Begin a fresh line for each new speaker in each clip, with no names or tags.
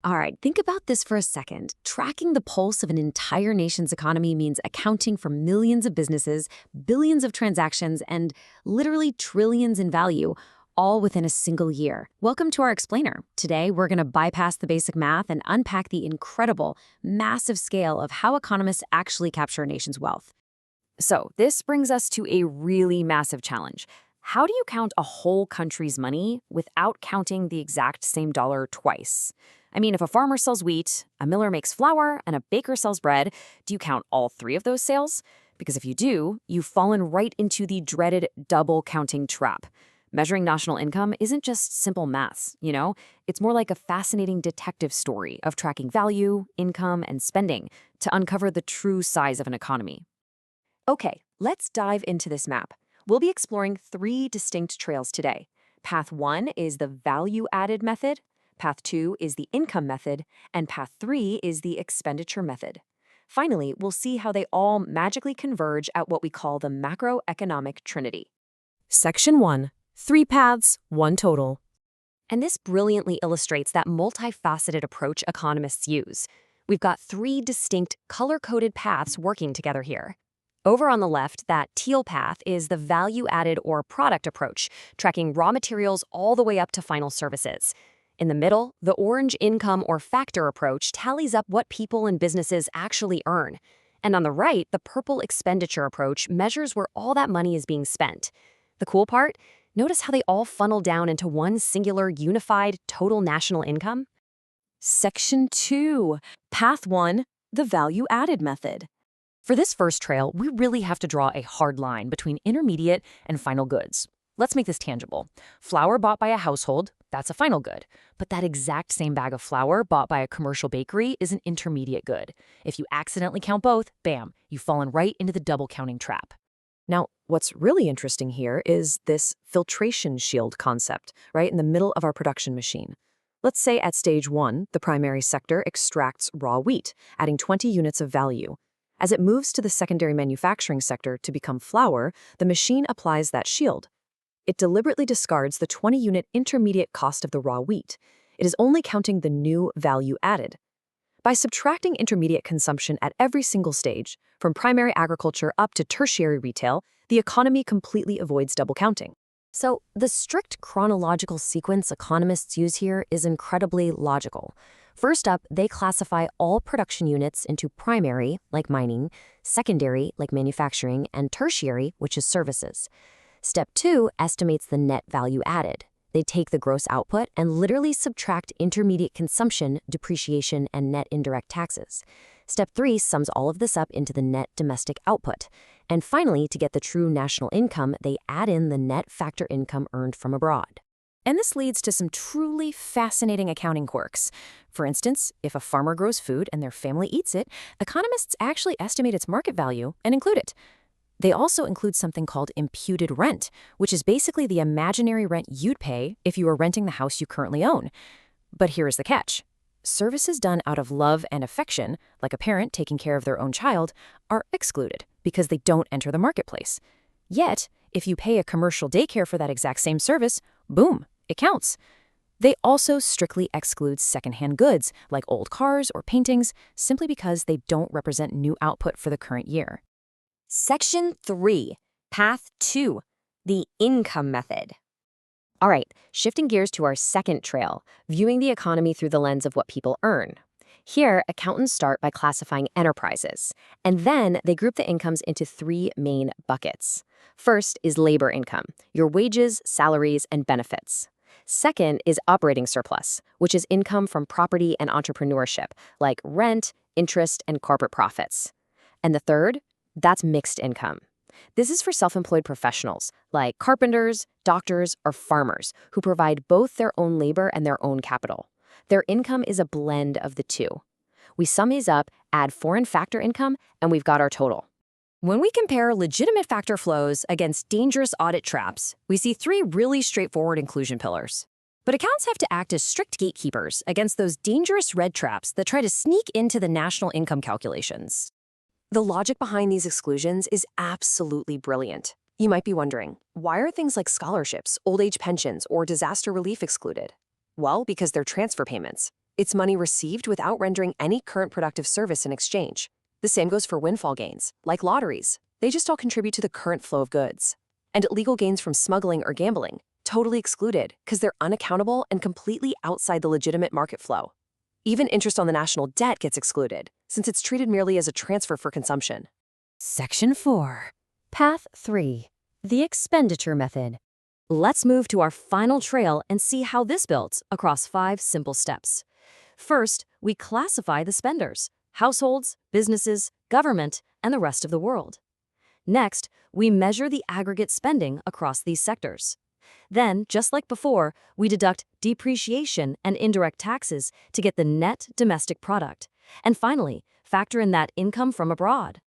All right, think about this for a second. Tracking the pulse of an entire nation's economy means accounting for millions of businesses, billions of transactions, and literally trillions in value, all within a single year. Welcome to our explainer. Today, we're going to bypass the basic math and unpack the incredible, massive scale of how economists actually capture a nation's wealth. So, this brings us to a really massive challenge. How do you count a whole country's money without counting the exact same dollar twice? I mean, if a farmer sells wheat, a miller makes flour, and a baker sells bread, do you count all three of those sales? Because if you do, you've fallen right into the dreaded double counting trap. Measuring national income isn't just simple maths, you know? It's more like a fascinating detective story of tracking value, income, and spending to uncover the true size of an economy.
Okay, let's dive into this map. We'll be exploring three distinct trails today. Path 1 is the value-added method, Path 2 is the income method, and Path 3 is the expenditure method. Finally, we'll see how they all magically converge at what we call the macroeconomic trinity.
Section 1. 3 paths, 1 total.
And this brilliantly illustrates that multifaceted approach economists use. We've got three distinct color-coded paths working together here. Over on the left, that teal path is the value-added or product approach, tracking raw materials all the way up to final services. In the middle, the orange income or factor approach tallies up what people and businesses actually earn. And on the right, the purple expenditure approach measures where all that money is being spent. The cool part? Notice how they all funnel down into one singular, unified, total national income?
Section 2. Path 1. The value-added method. For this first trail, we really have to draw a hard line between intermediate and final goods. Let's make this tangible. Flour bought by a household, that's a final good. But that exact same bag of flour bought by a commercial bakery is an intermediate good. If you accidentally count both, bam, you've fallen right into the double counting trap. Now, what's really interesting here is this filtration shield concept, right in the middle of our production machine. Let's say at stage 1, the primary sector extracts raw wheat, adding 20 units of value. As it moves to the secondary manufacturing sector to become flour, the machine applies that shield. It deliberately discards the 20-unit intermediate cost of the raw wheat. It is only counting the new value added. By subtracting intermediate consumption at every single stage, from primary agriculture up to tertiary retail, the economy completely avoids double counting.
So, the strict chronological sequence economists use here is incredibly logical. First up, they classify all production units into primary, like mining, secondary, like manufacturing, and tertiary, which is services. Step 2 estimates the net value added. They take the gross output and literally subtract intermediate consumption, depreciation, and net indirect taxes. Step 3 sums all of this up into the net domestic output. And finally, to get the true national income, they add in the net factor income earned from abroad. And this leads to some truly fascinating accounting quirks. For instance, if a farmer grows food and their family eats it, economists actually estimate its market value and include it. They also include something called imputed rent, which is basically the imaginary rent you'd pay if you were renting the house you currently own. But here is the catch. Services done out of love and affection, like a parent taking care of their own child, are excluded because they don't enter the marketplace. Yet, if you pay a commercial daycare for that exact same service, boom, it counts. They also strictly exclude secondhand goods, like old cars or paintings, simply because they don't represent new output for the current year.
Section 3, Path 2, the income method. All right, shifting gears to our second trail, viewing the economy through the lens of what people earn. Here, accountants start by classifying enterprises, and then they group the incomes into three main buckets. First is labor income, your wages, salaries, and benefits. Second is operating surplus, which is income from property and entrepreneurship, like rent, interest, and corporate profits. And the third? That's mixed income. This is for self-employed professionals, like carpenters, doctors, or farmers, who provide both their own labor and their own capital. Their income is a blend of the two. We sum these up, add foreign factor income, and we've got our total. When we compare legitimate factor flows against dangerous audit traps, we see three really straightforward inclusion pillars. But accounts have to act as strict gatekeepers against those dangerous red traps that try to sneak into the national income calculations. The logic behind these exclusions is absolutely brilliant. You might be wondering, why are things like scholarships, old age pensions, or disaster relief excluded? Well, because they're transfer payments.
It's money received without rendering any current productive service in exchange. The same goes for windfall gains, like lotteries. They just all contribute to the current flow of goods. And legal gains from smuggling or gambling, totally excluded because they're unaccountable and completely outside the legitimate market flow. Even interest on the national debt gets excluded, since it's treated merely as a transfer for consumption.
Section 4. Path 3. The expenditure method. Let's move to our final trail and see how this builds across 5 simple steps. First, we classify the spenders: households, businesses, government, and the rest of the world. Next, we measure the aggregate spending across these sectors. Then, just like before, we deduct depreciation and indirect taxes to get the net domestic product. And finally, factor in that income from abroad.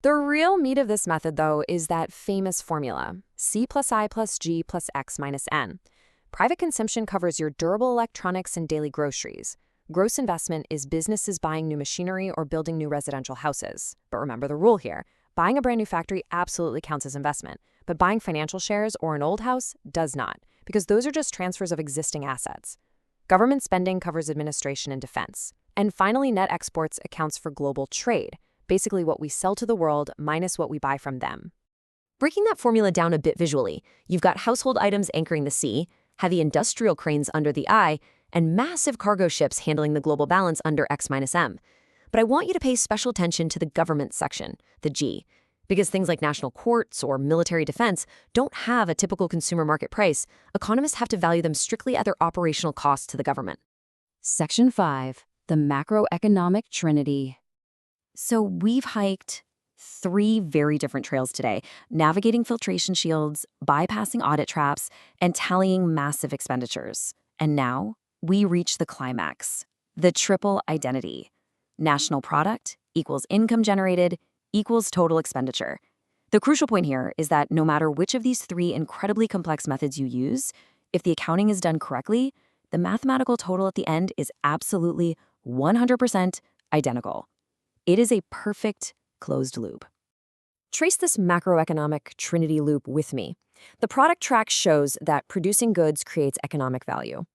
The real meat of this method, though, is that famous formula, C plus I plus G plus X minus N. Private consumption covers your durable electronics and daily groceries. Gross investment is businesses buying new machinery or building new residential houses. But remember the rule here. Buying a brand new factory absolutely counts as investment, but buying financial shares or an old house does not, because those are just transfers of existing assets. Government spending covers administration and defense. And finally, net exports accounts for global trade, basically what we sell to the world minus what we buy from them.
Breaking that formula down a bit visually, you've got household items anchoring the sea, heavy industrial cranes under the I, and massive cargo ships handling the global balance under X minus M. But I want you to pay special attention to the government section, the G, because things like national courts or military defense don't have a typical consumer market price. Economists have to value them strictly at their operational costs to the government. Section 5. The macroeconomic trinity. So we've hiked 3 very different trails today, navigating filtration shields, bypassing audit traps, and tallying massive expenditures. And now we reach the climax, the triple identity. National product equals income generated equals total expenditure. The crucial point here is that no matter which of these 3 incredibly complex methods you use, if the accounting is done correctly, the mathematical total at the end is absolutely 100% identical. It is a perfect closed loop. Trace this macroeconomic trinity loop with me. The product track shows that producing goods creates economic value,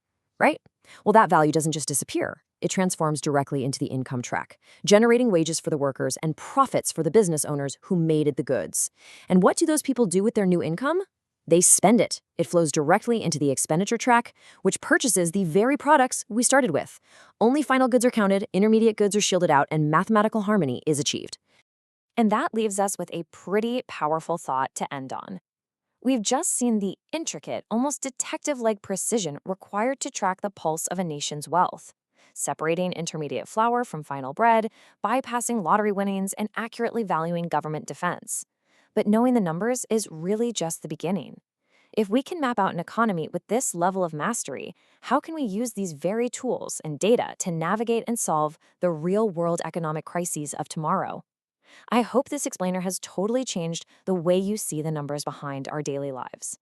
right? Well, that value doesn't just disappear. It transforms directly into the income track, generating wages for the workers and profits for the business owners who made the goods. And what do those people do with their new income? They spend it. It flows directly into the expenditure track, which purchases the very products we started with. Only final goods are counted, intermediate goods are shielded out, and mathematical harmony is achieved. And that leaves us with a pretty powerful thought to end on. We've just seen the intricate, almost detective-like precision required to track the pulse of a nation's wealth, separating intermediate flour from final bread, bypassing lottery winnings, and accurately valuing government defense. But knowing the numbers is really just the beginning. If we can map out an economy with this level of mastery, how can we use these very tools and data to navigate and solve the real-world economic crises of tomorrow? I hope this explainer has totally changed the way you see the numbers behind our daily lives.